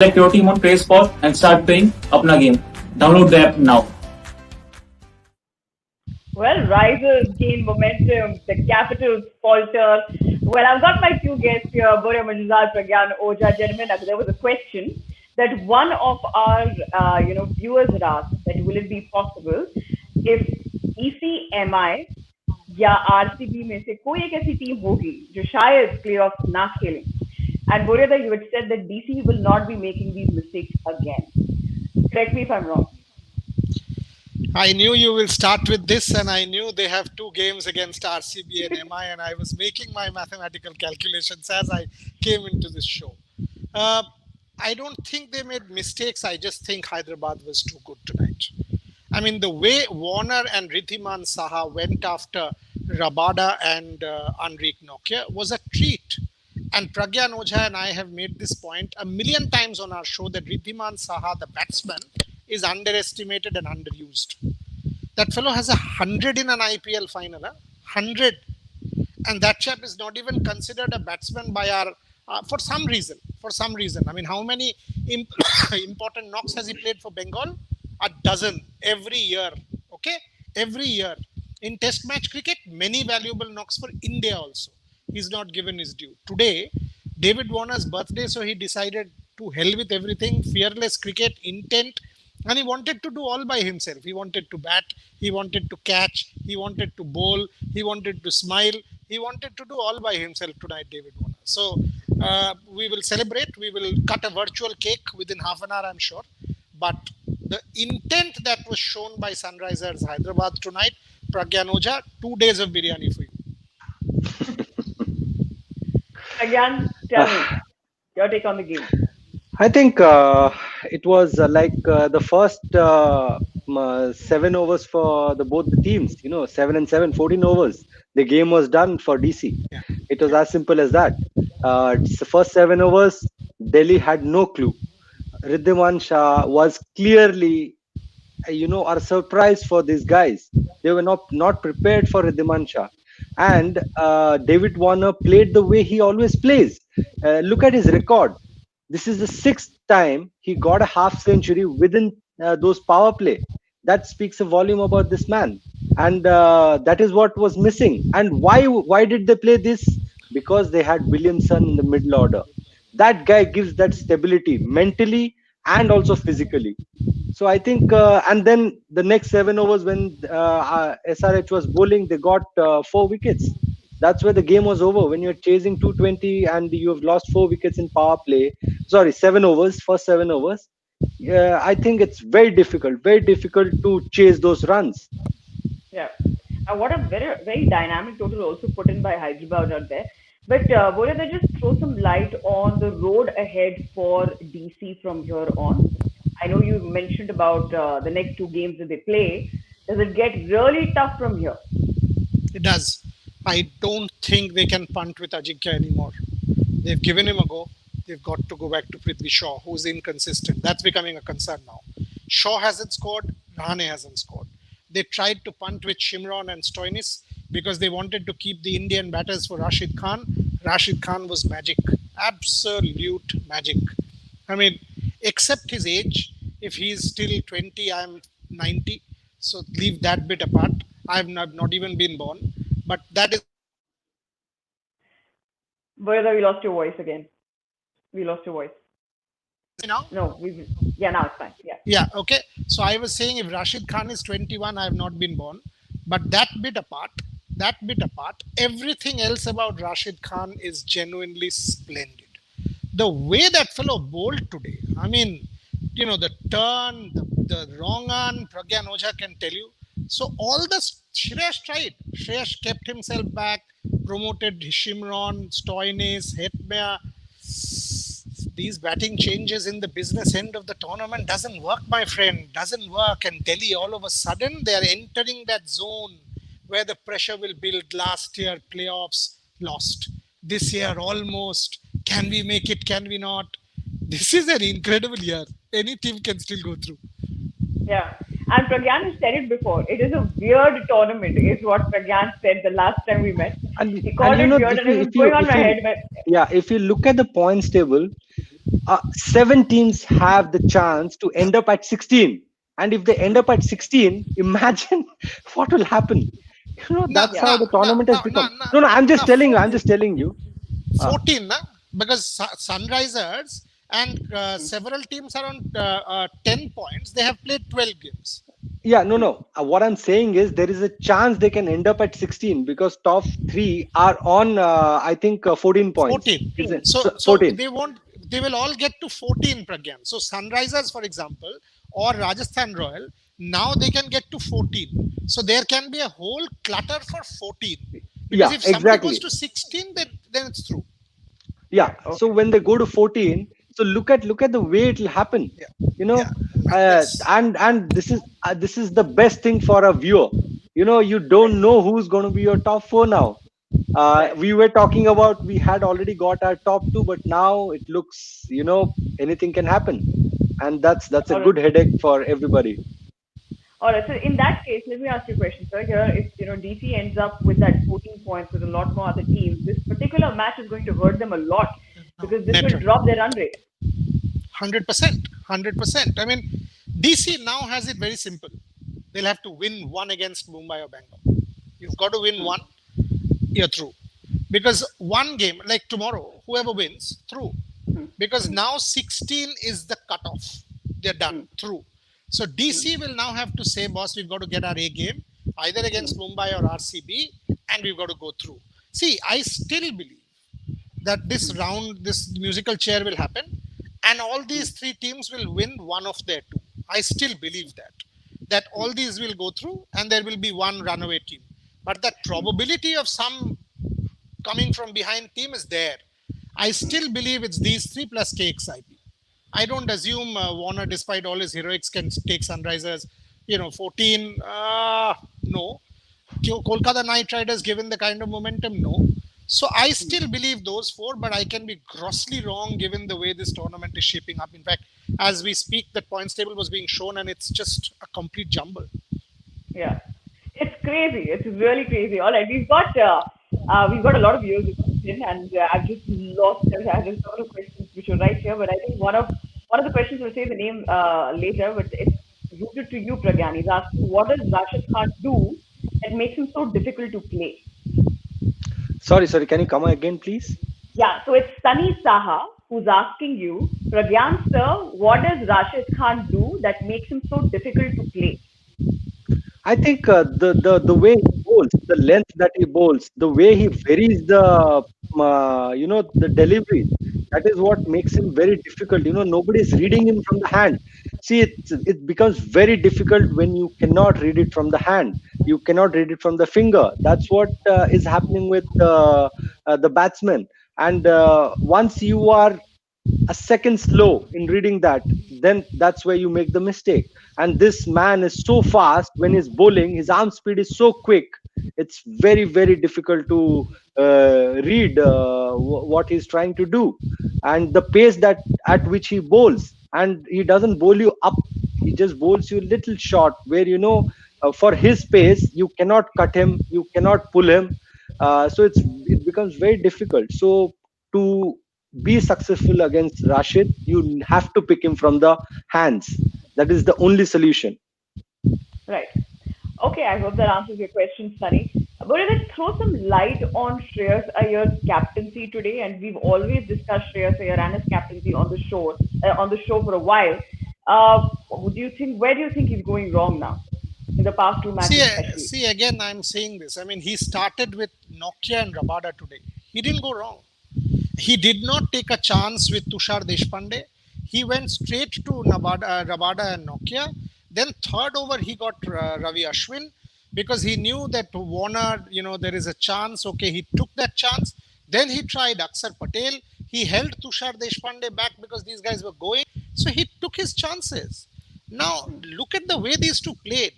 Select your team on Play Sport and start playing Apna game. Download the app now. Well, Risers gain momentum, the Capitals falter. Well, I've got my two guests here, Borya Manjuzar, Pragyan Oja. Gentlemen, there was a question that one of our viewers had asked that will it be possible if ECMI या RCB में से कोई एक ऐसी team होगी जो शायद playoff ना खेलें. And Boria, you had said that DC will not be making these mistakes again. Correct me if I'm wrong. I knew you will start with this, and I knew they have two games against RCB and MI, and I was making my mathematical calculations as I came into this show. I don't think they made mistakes. I just think Hyderabad was too good tonight. I mean, the way Warner and Ridhiman Saha went after Rabada and Enrique Nokia was a treat. And Pragyan Oja and I have made this point a million times on our show that Ridhiman Saha, the batsman, is underestimated and underused. That fellow has 100 in an IPL final, 100. And that chap is not even considered a batsman by our, for some reason. I mean, how many important knocks has he played for Bengal? A dozen every year. Okay? Every year. In test match cricket, many valuable knocks for India also. He's not given his due. Today, David Warner's birthday, so he decided to hell with everything, fearless cricket, intent, and he wanted to do all by himself. He wanted to bat, he wanted to catch, he wanted to bowl, he wanted to smile, he wanted to do all by himself tonight, David Warner. So, we will celebrate, we will cut a virtual cake within half an hour, I'm sure. But the intent that was shown by Sunrisers Hyderabad tonight, Pragyan Oja, 2 days of biryani for you. Again, tell me your take on the game. I think it was like the first 7 overs for both the teams. 7 and 7, 14 overs. The game was done for DC. Yeah. It was as simple as that. The first 7 overs, Delhi had no clue. Ridhiman Shah was clearly, a surprise for these guys. They were not prepared for Ridhiman Shah. And David Warner played the way he always plays. Look at his record. This is the 6th time he got a half century within those power play. That speaks a volume about this man. And that is what was missing. And why did they play this? Because they had Williamson in the middle order. That guy gives that stability mentally and also physically. So I think, and then the next 7 overs when SRH was bowling, they got 4 wickets. That's where the game was over. When you're chasing 220 and you have lost 4 wickets in power play, 7 overs, first 7 overs. I think it's very difficult to chase those runs. Yeah. And what a very, very dynamic total also put in by Hyderabad out there. But Borya, just throw some light on the road ahead for DC from here on. I know you mentioned about the next 2 games that they play. Does it get really tough from here? It does. I don't think they can punt with Ajinkya anymore. They've given him a go. They've got to go back to Prithvi Shaw, who's inconsistent. That's becoming a concern now. Shaw hasn't scored. Rahane hasn't scored. They tried to punt with Shimron and Stoinis because they wanted to keep the Indian batters for Rashid Khan. Rashid Khan was magic. Absolute magic. I mean, except his age, if he's still 20, I'm 90. So leave that bit apart. I've not even been born. But that is... Borya, we lost your voice again. We lost your voice. Now? No, now it's fine. Yeah, okay. So I was saying if Rashid Khan is 21, I have not been born. But that bit apart, everything else about Rashid Khan is genuinely splendid. The way that fellow bowled today, I mean, the turn, the wrong on, Pragyan Oja can tell you. So all the Shreyas tried. Shreyas kept himself back, promoted Shimron, Stoinis, Hetmea. These batting changes in the business end of the tournament doesn't work, my friend. Doesn't work. And Delhi, all of a sudden, they are entering that zone where the pressure will build. Last year, playoffs, lost. This year, almost. Can we make it? Can we not? This is an incredible year. Any team can still go through. Yeah. And Pragyan has said it before. It is a weird tournament, is what Pragyan said the last time we met. He called it weird and it was going on my head. Yeah, if you look at the points table, 7 teams have the chance to end up at 16, and if they end up at 16, imagine what will happen. Nah, That's how Yeah. nah, the nah, tournament has nah, become. nah, nah, No, I'm just nah, telling you, 14. uh, 14, na? Because Sunrisers and several teams are on 10 points. They have played 12 games. yeah, no. What I'm saying is there is a chance they can end up at 16 because top three are on, I think, 14 points. 14. Is it? So, So so 14. they will all get to 14 Pragyan. So Sunrisers, for example, or Rajasthan Royal, now they can get to 14. So there can be a whole clutter for 14. Because Yeah, if somebody goes exactly. to 16, then it's through. Yeah, Right. so Okay. when they go to 14, so look at the way it will happen. Yeah. you Yeah. know Madness. and this is the best thing for a viewer. You don't know who's going to be your top four now. Right. We were talking about we had already got our top two, but now it looks, anything can happen, and that's a All right. good headache for everybody. All right. So in that case, let me ask you a question, sir. Here, if DC ends up with that 14 points with a lot more other teams, this particular match is going to hurt them a lot No, because this net will run. drop their run rate. 100%. 100%. I mean, DC now has it very simple. They'll have to win one against Mumbai or Bangalore. You've got to win one, you're through. Because one game, like tomorrow, whoever wins, through. Hmm. Because Hmm. now 16 is the cutoff. They're done, Hmm. through. So DC will now have to say, boss, we've got to get our A game, either Hmm. against Mumbai or RCB, and we've got to go through. See, I still believe that this round, this musical chair will happen, and all these three teams will win one of their two. I still believe that. That all these will go through, and there will be one runaway team. But that probability of some coming from behind team is there. I still believe it's these three plus KXIP. I don't assume Warner, despite all his heroics, can take Sunrisers. 14. No. Kolkata Knight Riders, given the kind of momentum, no. So I still believe those four, but I can be grossly wrong given the way this tournament is shaping up. In fact, as we speak, that points table was being shown, and it's just a complete jumble. Yeah. It's crazy. It's really crazy. All right, we've got a lot of viewers who tuned in, and I've just lost. I had a lot of questions which are right here, but I think one of the questions will say the name later, but it's rooted to you, Pragyan. He's asking, what does Rashid Khan do that makes him so difficult to play? Sorry, can you come again, please? Yeah, so it's Sunny Saha who's asking you, Pragyan sir, what does Rashid Khan do that makes him so difficult to play? I think the way he bowls, the length that he bowls, the way he varies the delivery, that is what makes him very difficult. Nobody is reading him from the hand. See, it becomes very difficult when you cannot read it from the hand. You cannot read it from the finger. That's what is happening with the batsman. And once you are a second slow in reading that, then that's where you make the mistake. And this man is so fast when he's bowling, his arm speed is so quick, it's very, very difficult to read what he's trying to do, and the pace that at which he bowls. And he doesn't bowl you up, he just bowls you a little short, where for his pace you cannot cut him, you cannot pull him. It becomes very difficult. So to be successful against Rashid, you have to pick him from the hands. That is the only solution. Right. Okay, I hope that answers your question, Sunny. But let's throw some light on Shreyas Iyer's captaincy today, and we've always discussed Shreyas Iyer and his captaincy on the show for a while. Where do you think he's going wrong now, in the past two See, matches especially? see again, I'm saying this. I mean, he started with Nokia and Rabada today. He didn't go wrong. He did not take a chance with Tushar Deshpande. He went straight to Rabada and Nokia. Then third over, he got Ravi Ashwin because he knew that Warner, there is a chance. Okay, he took that chance. Then he tried Aksar Patel. He held Tushar Deshpande back because these guys were going. So he took his chances. Now, look at the way these two played.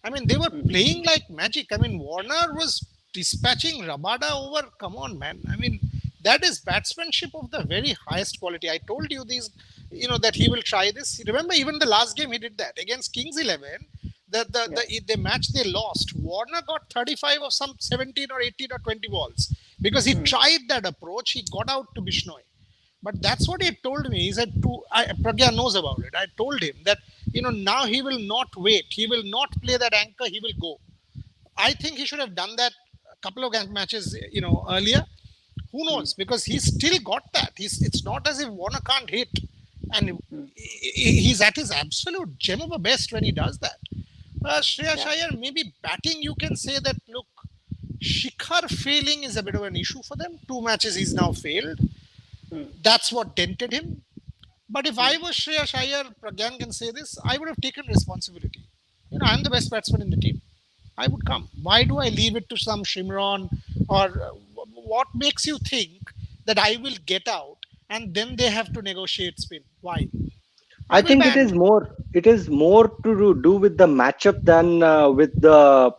I mean, they were playing like magic. I mean, Warner was dispatching Rabada over. Come on, man. I mean, that is batsmanship of the very highest quality. I told you that he will try this. Remember, even the last game he did that against Kings 11. The match they lost, Warner got 35 of some 17 or 18 or 20 balls because he tried that approach. He got out to Bishnoi. But that's what he told me. He said, Pragya knows about it. I told him that, now he will not wait. He will not play that anchor. He will go. I think he should have done that a couple of matches, earlier. Who knows? Because he's still got that. It's not as if Warner can't hit. And he's at his absolute gem of a best when he does that. Shreyas Iyer, maybe batting, you can say that, look, Shikhar failing is a bit of an issue for them. 2 matches he's now failed. That's what dented him. But if I was Shreyas Iyer, Pragyan can say this, I would have taken responsibility. I'm the best batsman in the team. I would come. Why do I leave it to some Shimron? Or what makes you think that I will get out and then they have to negotiate spin? Why? I think it is more to do with the matchup than with the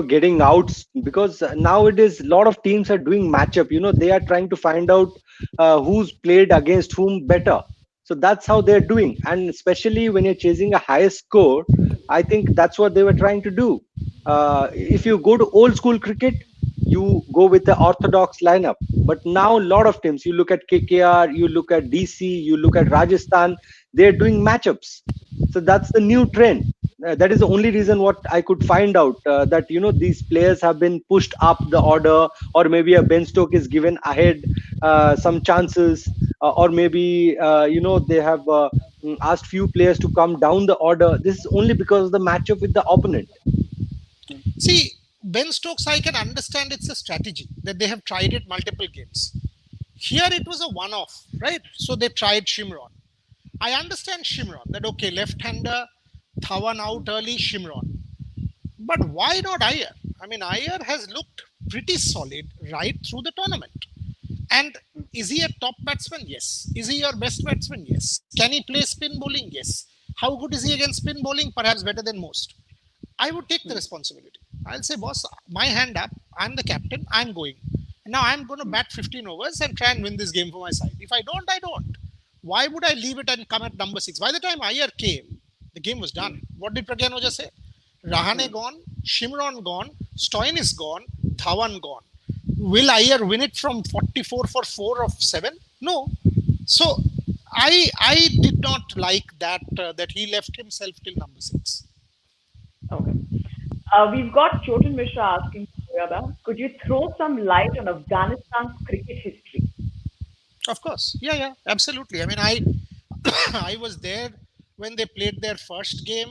getting outs, because nowadays a lot of teams are doing matchup. They are trying to find out who's played against whom better. So that's how they're doing, and especially when you're chasing a higher score, I think that's what they were trying to do. If you go to old school cricket, you go with the orthodox lineup. But now a lot of teams, you look at KKR, you look at DC, you look at Rajasthan, they're doing matchups. So that's the new trend. That is the only reason what I could find out, that these players have been pushed up the order, or maybe a Ben Stokes is given ahead some chances, or maybe they have asked few players to come down the order. This is only because of the matchup with the opponent. See, Ben Stokes, I can understand it's a strategy that they have tried it multiple games. Here it was a one-off, right? So they tried Shimron. I understand Shimron, that okay, left-hander, Dhawan out early, Shimron. But why not Iyer? I mean, Iyer has looked pretty solid right through the tournament. And is he a top batsman? Yes. Is he your best batsman? Yes. Can he play spin bowling? Yes. How good is he against spin bowling? Perhaps better than most. I would take the responsibility. I'll say, boss, my hand up. I'm the captain. I'm going. And now I'm going to bat 15 overs and try and win this game for my side. If I don't, I don't. Why would I leave it and come at number 6? By the time Iyer came, the game was done. What did Pragyan Ojha say? Rahane gone, Shimron gone, Stoinis gone, Dhawan gone. Will Iyer win it from 44 for 4 of 7? No. So I did not like that that he left himself till number 6. Okay. We've got Chotan Mishra asking, could you throw some light on Afghanistan's cricket history? Of course. Yeah, absolutely. I mean, I was there when they played their first game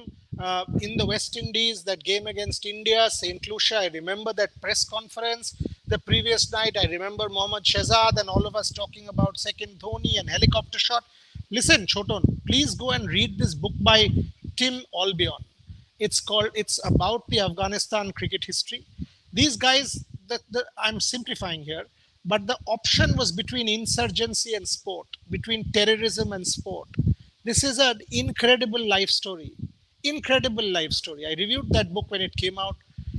in the West Indies, that game against India, St. Lucia. I remember that press conference the previous night. I remember Mohammad Shehzad and all of us talking about second Dhoni and helicopter shot. Listen, Choton, please go and read this book by Tim Albion. It's about the Afghanistan cricket history. These guys, I'm simplifying here, but the option was between insurgency and sport, between terrorism and sport. This is an incredible life story. Incredible life story. I reviewed that book when it came out.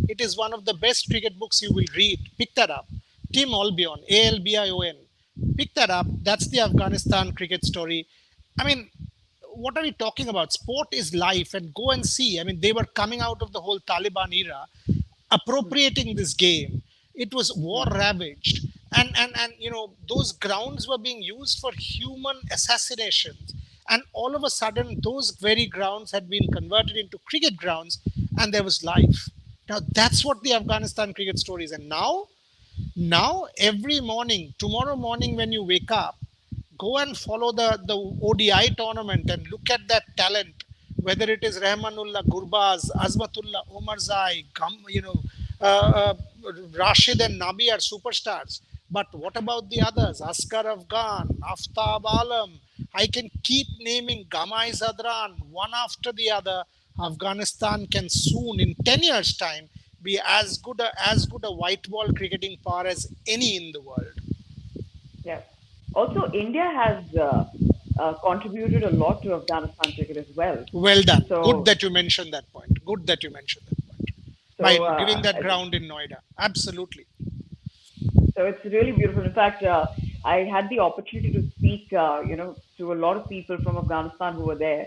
It is one of the best cricket books you will read. Pick that up. Tim Albion, Albion. Pick that up. That's the Afghanistan cricket story. I mean, what are we talking about? Sport is life, and go and see. I mean, they were coming out of the whole Taliban era, appropriating this game. It was war ravaged, and those grounds were being used for human assassinations. And all of a sudden, those very grounds had been converted into cricket grounds, and there was life. Now, that's what the Afghanistan cricket story is. And now every morning, tomorrow morning when you wake up, go and follow the ODI tournament and look at that talent, whether it is Rahmanullah Gurbaz, Azmatullah Omarzai, Rashid and Nabi are superstars. But what about the others? Askar Afghan, Aftab Alam. I can keep naming Gamai Zadran, one after the other. Afghanistan can soon, in 10 years' time, be as good a white ball cricketing power as any in the world. Yeah. Also, India has contributed a lot to Afghanistan cricket as well. Well done. So, good that you mentioned that point. So, by giving that ground in Noida. Absolutely. So it's really beautiful. In fact, I had the opportunity to speak, to a lot of people from Afghanistan who were there.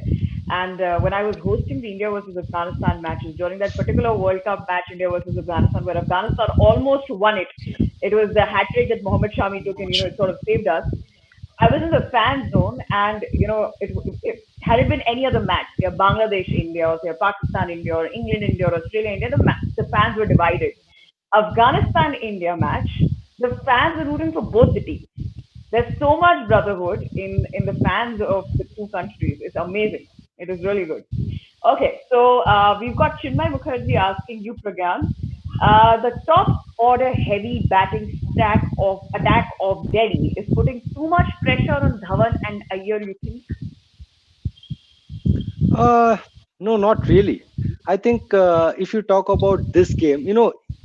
And when I was hosting the India versus Afghanistan matches, during that particular World Cup match, India versus Afghanistan, where Afghanistan almost won it It was the hat trick that Mohammad Shami took, and it sort of saved us. I was in the fan zone, and had it been any other match, say Bangladesh India, or say Pakistan India, or England India, or Australia India, the fans were divided. Afghanistan India match, the fans were rooting for both the teams. There's so much brotherhood in the fans of the two countries. It's amazing. It is really good. Okay, so we've got Chinmay Mukherjee asking you, Pragyan. The top order heavy batting attack of Delhi is putting too much pressure on Dhawan and Iyer, you think? No, not really. I think if you talk about this game,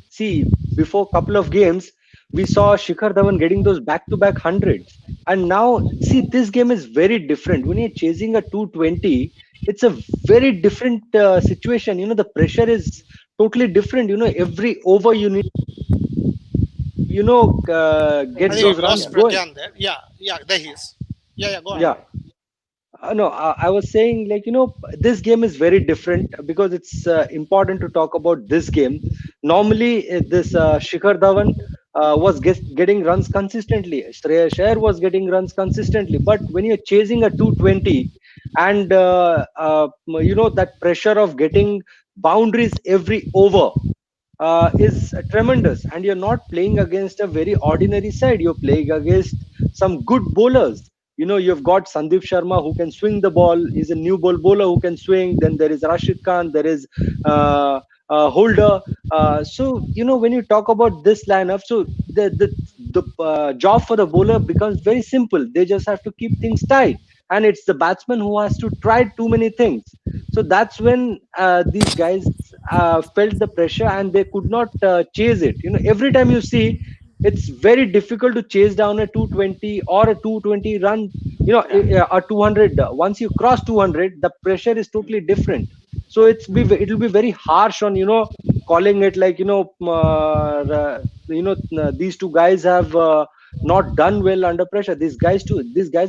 see, before a couple of games, we saw Shikhar Dhawan getting those back-to-back hundreds. And now, see, this game is very different. When you're chasing a 220, it's a very different situation. The pressure is totally different. Every over you need, get those runs going. There. Yeah, there he is. Yeah, go on. Yeah. No, I was saying, this game is very different because it's important to talk about this game. Normally, this Shikhar Dhawan was getting runs consistently. Shreyas Iyer was getting runs consistently. But when you're chasing a 220 and, that pressure of getting boundaries every over is tremendous. And you're not playing against a very ordinary side. You're playing against some good bowlers. You've got Sandeep Sharma who can swing the ball. He's a new ball bowler who can swing. Then there is Rashid Khan. There is Holder. So when you talk about this lineup, so the job for the bowler becomes very simple. They just have to keep things tight, and it's the batsman who has to try too many things. So that's when these guys felt the pressure and they could not chase it. Every time you see, it's very difficult to chase down a 220 or a 220 run, a 200. Once you cross 200, the pressure is totally different. So it'll be very harsh on, calling it like, these two guys have not done well under pressure. These guys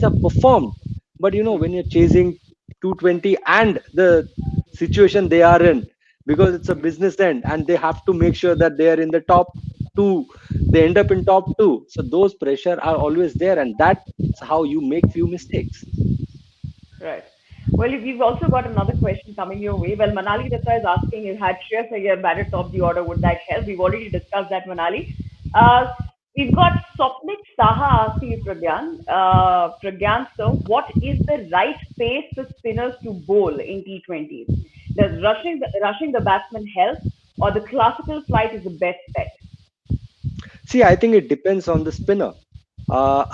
have performed. But, when you're chasing 220 and the situation they are in, because it's a business end and they have to make sure that they are in the top two, they end up in top two. So those pressure are always there, and that's how you make few mistakes. Right. Well, we've also got another question coming your way. Well, Manali Datta is asking, if had Shreyas Iyer batted top the order, would that help? We've already discussed that, Manali. We've got Sopnik Saha asking you, Pragyan, sir, what is the right pace for spinners to bowl in T20s? Does rushing the batsman help, or the classical flight is the best bet? See, I think it depends on the spinner.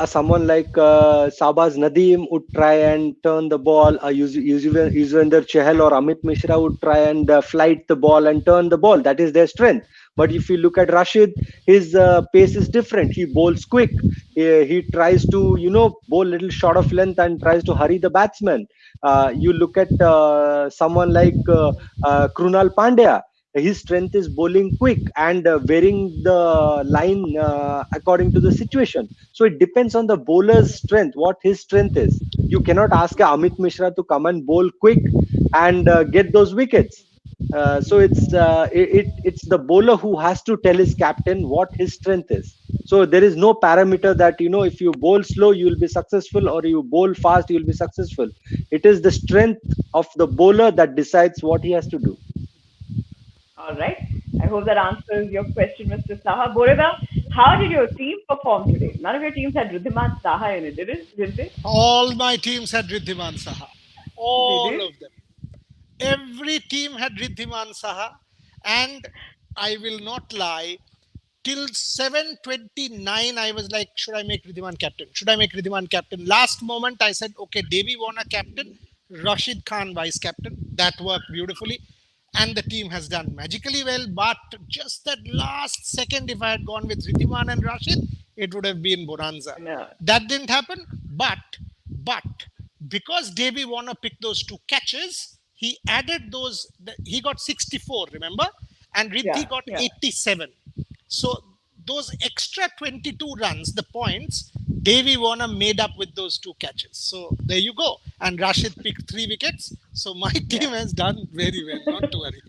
Someone like Sabaz Nadeem would try and turn the ball. Yuzvendra Chahal or Amit Mishra would try and flight the ball and turn the ball. That is their strength. But if you look at Rashid, his pace is different. He bowls quick. He tries to, bowl a little short of length and tries to hurry the batsman. You look at someone like Krunal Pandya. His strength is bowling quick and varying the line according to the situation. So it depends on the bowler's strength, what his strength is. You cannot ask Amit Mishra to come and bowl quick and get those wickets. So it's the bowler who has to tell his captain what his strength is. So there is no parameter that, if you bowl slow, you will be successful, or you bowl fast, you will be successful. It is the strength of the bowler that decides what he has to do. All right. I hope that answers your question, Mr. Saha. Borega, how did your team perform today? None of your teams had Riddhiman Saha in it, did they? All my teams had Riddhiman Saha. All of them. Every team had Riddhiman Saha. And I will not lie, till 7:29, I was like, should I make Riddhiman captain? Should I make Riddhiman captain? Last moment, I said, okay, Devi Warner captain, Rashid Khan vice captain. That worked beautifully. And the team has done magically well. But just that last second, if I had gone with Riddhiman and Rashid, it would have been bonanza. No. That didn't happen. But because Devi Warner picked those two catches, he added those. He got 64, remember? And Riddhi got 87. So those extra 22 runs, the points, Devi Warner made up with those two catches. So there you go. And Rashid picked 3 wickets. So my team has done very well. Not to worry.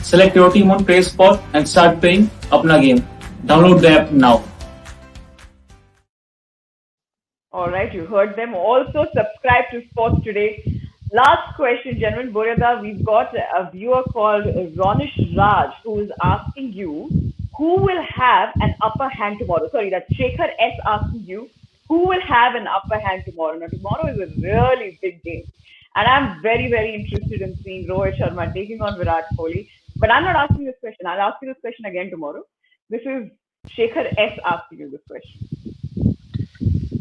Select your team on Play Spot and start playing Apna game. Download the app now. All right, you heard them. Also, subscribe to Sports Today. Last question, gentlemen. Boryada, we've got a viewer called Ronish Raj who is asking you who will have an upper hand tomorrow. Sorry, that's Shekhar S asking you who will have an upper hand tomorrow. Now, tomorrow is a really big game. And I'm very, very interested in seeing Rohit Sharma taking on Virat Kohli. But I'm not asking this question. I'll ask you this question again tomorrow. This is Shekhar S asking you this question.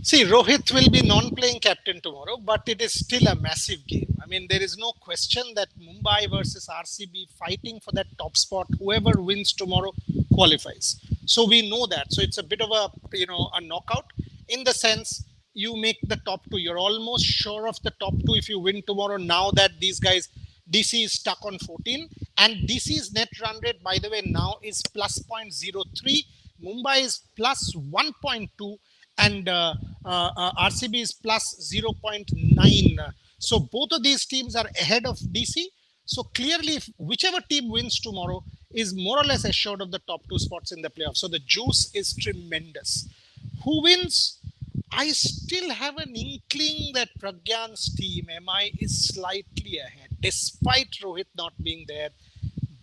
See, Rohit will be non-playing captain tomorrow, but it is still a massive game. I mean, there is no question that Mumbai versus RCB fighting for that top spot. Whoever wins tomorrow qualifies. So we know that. So it's a bit of a a knockout in the sense you make the top two. You're almost sure of the top two if you win tomorrow. Now that these guys, DC is stuck on 14, and DC's net run rate, by the way, now is plus 0.03. Mumbai is plus 1.2. And RCB is plus 0.9. So both of these teams are ahead of DC. So clearly, if whichever team wins tomorrow is more or less assured of the top two spots in the playoffs. So the juice is tremendous. Who wins? I still have an inkling that Pragyan's team, MI, is slightly ahead, despite Rohit not being there,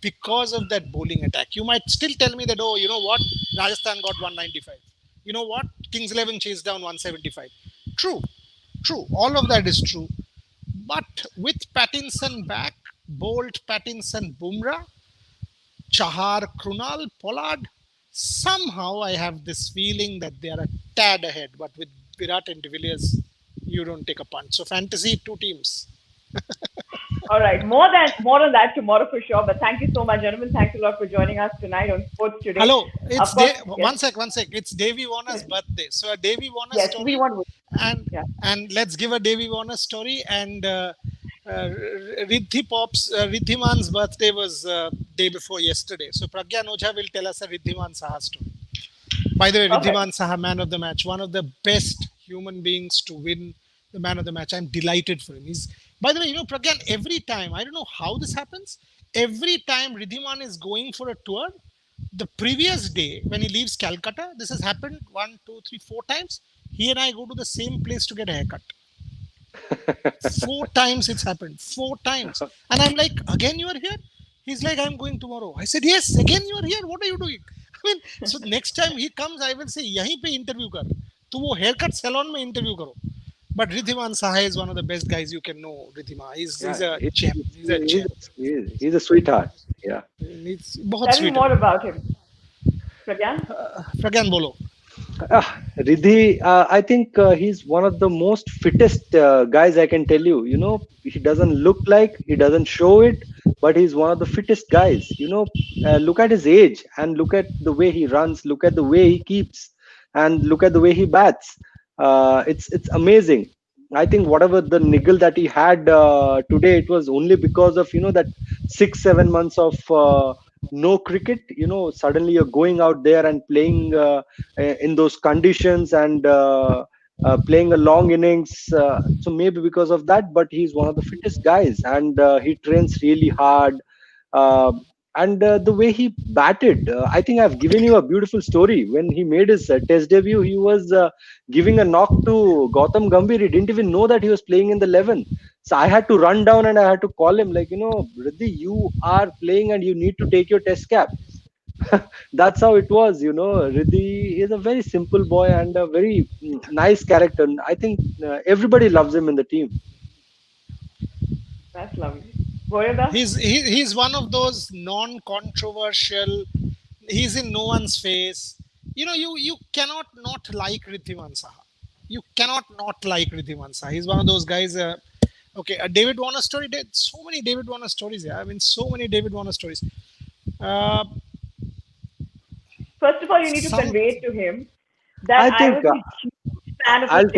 because of that bowling attack. You might still tell me that, oh, you know what? Rajasthan got 195. You know what? Kings 11 chased down 175. True. All of that is true. But with Pattinson back, Bolt, Pattinson, Bumrah, Chahar, Krunal, Pollard, somehow I have this feeling that they are a tad ahead. But with Virat and De Villiers, you don't take a punch. So fantasy, two teams. All right, more on that tomorrow for sure. But thank you so much, gentlemen. Thanks a lot for joining us tonight on Sports Today. Hello, it's yes. one sec. It's Davy Warner's birthday. So a Davy Warner story. We want and let's give a Davy Warner story. And Riddhiman's birthday was day before yesterday. So Pragyan Ojha will tell us a Riddhiman Saha story. By the way, Riddhiman Saha, man of the match, one of the best human beings to win the man of the match. I'm delighted for him. By the way, Pragyan, every time, I don't know how this happens, every time Riddhiman is going for a tour, the previous day when he leaves Calcutta, this has happened 1, 2, 3, 4 times, he and I go to the same place to get a haircut. 4 times it's happened. 4 times. And I'm like, again you are here? He's like, I'm going tomorrow. I said, yes, again you are here. What are you doing? I mean, so next time he comes, I will say, yahin pe interview kar. Tu wo haircut salon mein interview karo. But Riddhiman Saha is one of the best guys you can know. Riddhima, he's a champ. He's a sweetheart. Yeah. Tell me more about him. Pragyan, bolo. Riddhi, I think he's one of the most fittest guys I can tell you. He doesn't look like, he doesn't show it, but he's one of the fittest guys. Look at his age and look at the way he runs, look at the way he keeps, and look at the way he bats. It's amazing. I think whatever the niggle that he had today, it was only because of that 6-7 months of no cricket. Suddenly you're going out there and playing in those conditions and playing a long innings. So maybe because of that, but he's one of the fittest guys, and he trains really hard. And the way he batted, I think I've given you a beautiful story. When he made his test debut, he was giving a knock to Gautam Gambhir. He didn't even know that he was playing in the 11. So I had to run down and I had to call him like, Riddhi, you are playing and you need to take your test cap. That's how it was. Riddhi is a very simple boy and a very nice character. I think everybody loves him in the team. That's lovely. He's one of those non-controversial. He's in no one's face. You cannot not like Riddhiman Saha. You cannot not like Riddhiman Saha. He's one of those guys. Okay, a David Warner story. So many David Warner stories. Yeah, I mean, so many David Warner stories. First of all, you need to convey it to him that I was a huge fan of I'll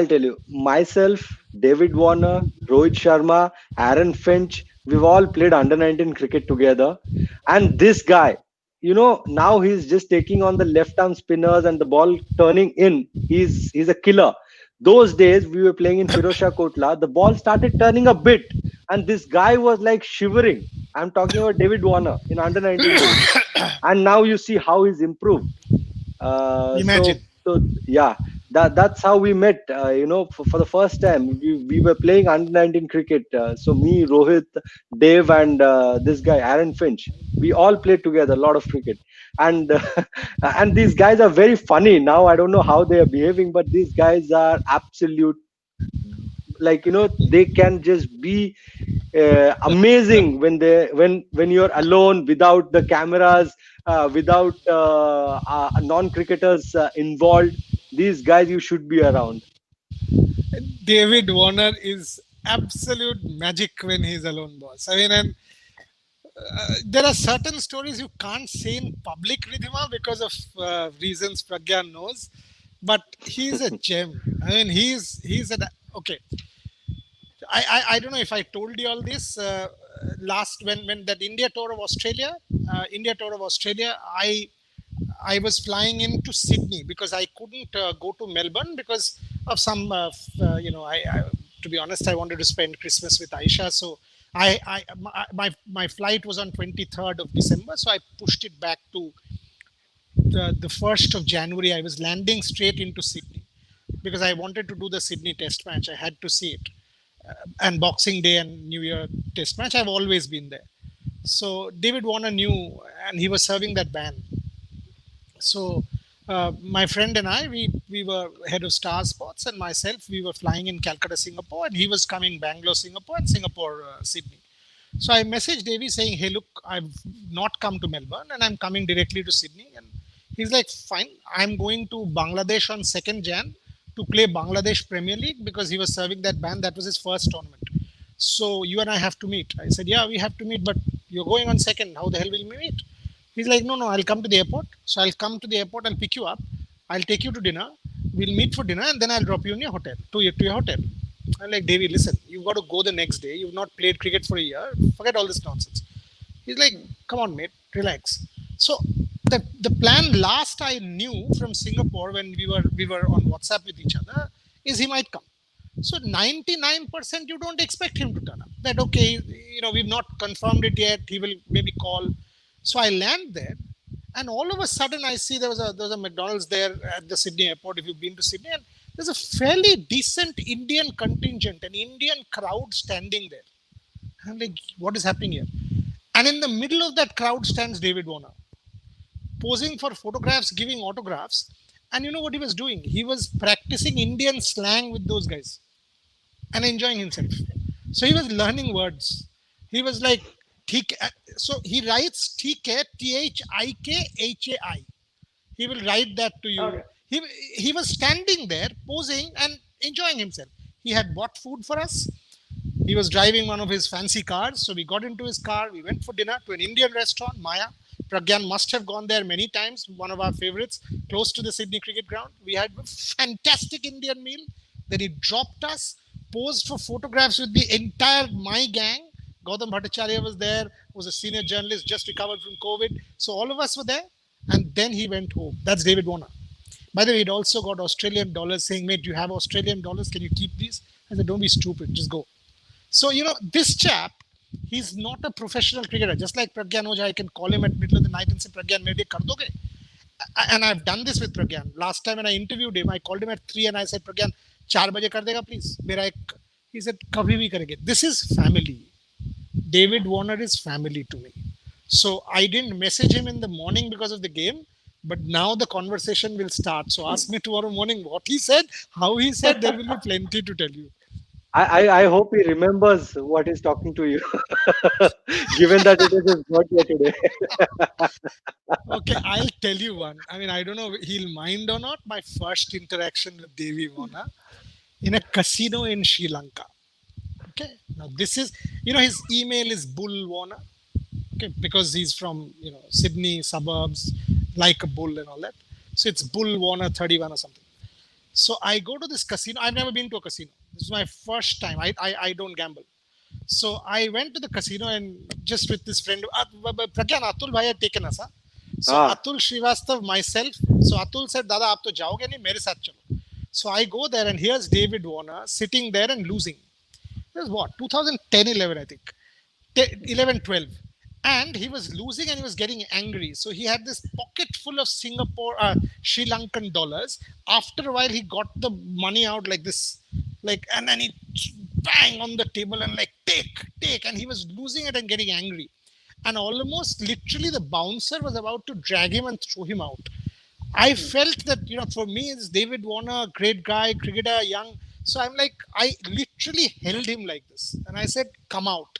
tell you. Myself, David Warner, Rohit Sharma, Aaron Finch, we've all played under 19 cricket together. And this guy, now he's just taking on the left arm spinners and the ball turning in. He's a killer. Those days we were playing in Firozshah Kotla, the ball started turning a bit, and this guy was like shivering. I'm talking about David Warner in under 19 team, and now you see how he's improved. Imagine. So yeah, that's how we met. For the first time, we were playing under 19 cricket. So me, Rohit, Dave, and this guy Aaron Finch, we all played together a lot of cricket, and and these guys are very funny now. I don't know how they are behaving, but these guys are absolute, like, they can just be amazing when you're alone, without the cameras, without non cricketers involved. These guys you should be around. David Warner is absolute magic when he's alone, boss. I mean, and there are certain stories you can't say in public, Ridhima, because of reasons Pragyan knows. But he's a gem. I mean, he's an okay. I don't know if I told you all this last when that India tour of Australia, I was flying into Sydney because I couldn't go to Melbourne because of some I to be honest, I wanted to spend Christmas with Aisha, so my flight was on 23rd of December, so I pushed it back to the 1st of January. I was landing straight into Sydney because I wanted to do the Sydney Test match. I had to see it. And Boxing Day and New Year Test match, I've always been there. So David Warner knew, and he was serving that ban. So my friend and I, we were head of Star Sports, and myself, we were flying in Calcutta, Singapore, and he was coming Bangalore, Singapore, and Singapore, Sydney. So I messaged Davey saying, hey, look, I've not come to Melbourne and I'm coming directly to Sydney. And he's like, fine, I'm going to Bangladesh on 2nd Jan to play Bangladesh Premier League because he was serving that ban. That was his first tournament. So you and I have to meet. I said, yeah, we have to meet, but you're going on 2nd. How the hell will we meet? He's like, no, I'll come to the airport. So I'll come to the airport, I'll pick you up. I'll take you to dinner. We'll meet for dinner and then I'll drop you in your hotel, to your hotel. I'm like, Davey, listen, you've got to go the next day. You've not played cricket for a year. Forget all this nonsense. He's like, come on, mate, relax. So the plan last I knew from Singapore when we were on WhatsApp with each other is he might come. So 99% you don't expect him to turn up. That okay, we've not confirmed it yet. He will maybe call. So I land there, and all of a sudden I see there was a McDonald's there at the Sydney airport. If you've been to Sydney, and there's a fairly decent Indian contingent, an Indian crowd standing there. I'm like, what is happening here? And in the middle of that crowd stands David Warner, posing for photographs, giving autographs. And you know what he was doing? He was practicing Indian slang with those guys and enjoying himself. So he was learning words. He was like, so he writes TK, THIKHAI. He will write that to you. Okay. He was standing there, posing and enjoying himself. He had bought food for us. He was driving one of his fancy cars. So we got into his car. We went for dinner to an Indian restaurant, Maya. Pragyan must have gone there many times. One of our favorites, close to the Sydney cricket ground. We had a fantastic Indian meal. Then he dropped us, posed for photographs with the entire my gang. Gautam Bhattacharya was there, was a senior journalist, just recovered from COVID. So all of us were there. And then he went home. That's David Warner. By the way, he'd also got Australian dollars saying, mate, do you have Australian dollars? Can you keep these? I said, don't be stupid. Just go. So, this chap, he's not a professional cricketer. Just like Pragyan Ojha, I can call him at middle of the night and say, Pragyan, mere kar doge? And I've done this with Pragyan. Last time when I interviewed him, I called him at 3 and I said, Pragyan, 4 baje kar dega, please. He said, kabhi bhi karenge. This is family. David Warner is family to me. So I didn't message him in the morning because of the game, but now the conversation will start. So ask me tomorrow morning what he said, how he said. There will be plenty to tell you. I hope he remembers what he's talking to you, given that it is his birthday today. Okay, I'll tell you one. I mean, I don't know if he'll mind or not. My first interaction with David Warner in a casino in Sri Lanka. Okay, now this is, his email is Bull Warner. Okay, because he's from, Sydney suburbs, like a bull and all that. So it's Bull Warner 31 or something. So I go to this casino. I've never been to a casino. This is my first time. I don't gamble. So I went to the casino and just with this friend, Pragyan, Atul bhai had taken us. So Atul Srivastav, myself. So Atul said, Dada, aap to jaoge nahi, mere saath chalo. So I go there and here's David Warner sitting there and losing. This is what, 2010-11, I think. 11-12, and he was losing and he was getting angry, so he had this pocket full of Sri Lankan dollars. After a while he got the money out like this, like, and then he bang on the table and like, take, and he was losing it and getting angry, and almost literally the bouncer was about to drag him and throw him out. I felt that, for me, it's David Warner, great guy, cricketer, young. So I'm like, I literally held him like this, and I said, come out,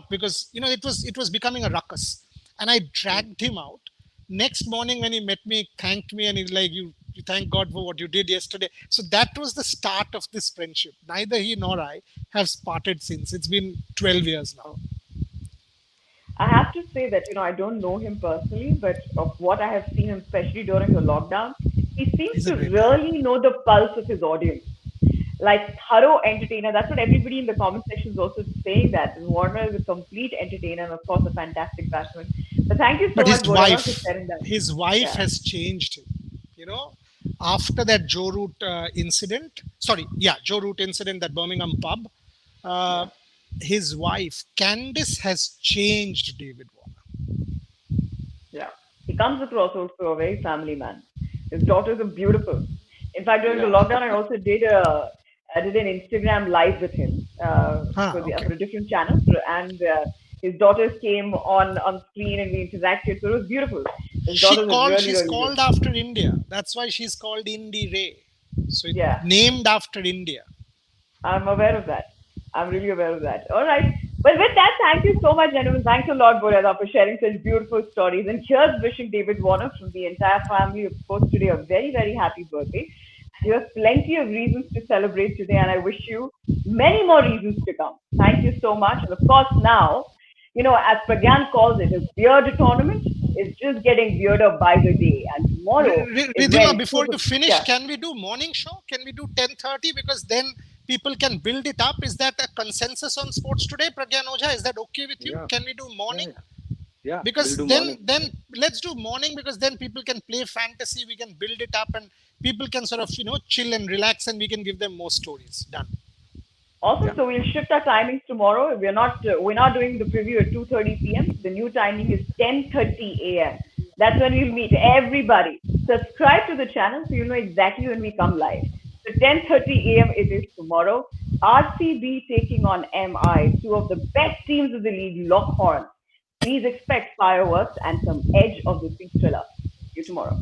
because it was becoming a ruckus, and I dragged him out. Next morning when he met me, thanked me, and he's like, you thank God for what you did yesterday. So that was the start of this friendship. Neither he nor I have parted since. It's been 12 years now. I have to say that, I don't know him personally, but of what I have seen him, especially during the lockdown, he seems He's a to great guy. really know the pulse of his audience. Like thorough entertainer. That's what everybody in the comment section is also saying, that Warner is a complete entertainer and of course a fantastic batsman. But thank you so But much, Borema, for sharing that. his wife Yeah. has changed him. After that Joe Root incident, Joe Root incident, that Birmingham pub, uh, his wife Candice has changed David Warner. Yeah. He comes across also a very family man. His daughters are beautiful. In fact, during the lockdown, I also I did an Instagram live with him for Okay. a different channel, and his daughters came on screen and we interacted. So it was beautiful. His daughters are really, She's really called good. after India. That's why she's called Indy Ray. So it's Yeah, named after India. I'm aware of that. I'm really aware of that. All right. Well, with that, thank you so much, gentlemen. Thanks a lot, Boreda, for sharing such beautiful stories. And here's wishing David Warner from the entire family, of course, today a very, very happy birthday. You have plenty of reasons to celebrate today, and I wish you many more reasons to come. Thank you so much. And of course, now, as Pragyan calls it, a beard tournament is just getting weirder by the day. And tomorrow is Ridhima, when before you finish, yeah. can we do morning show? Can we do 10:30? Because then people can build it up. Is that a consensus on sports today, Pragyan Ojha? Is that okay with you? Yeah, Can we do morning? yeah, yeah. We'll Because do then morning. let's do morning, because then people can play fantasy. We can build it up, and people can sort of chill and relax, and we can give them more stories. Done. Awesome. Yeah, So we'll shift our timings tomorrow. We're not doing the preview at 2:30 p.m. The new timing is 10:30 a.m. That's when we'll meet everybody. Subscribe to the channel so you know exactly when we come live. So 10:30 a.m. it is tomorrow. RCB taking on MI, two of the best teams of the league, Lockhorn. Please expect fireworks and some edge of the seat thriller. See you tomorrow.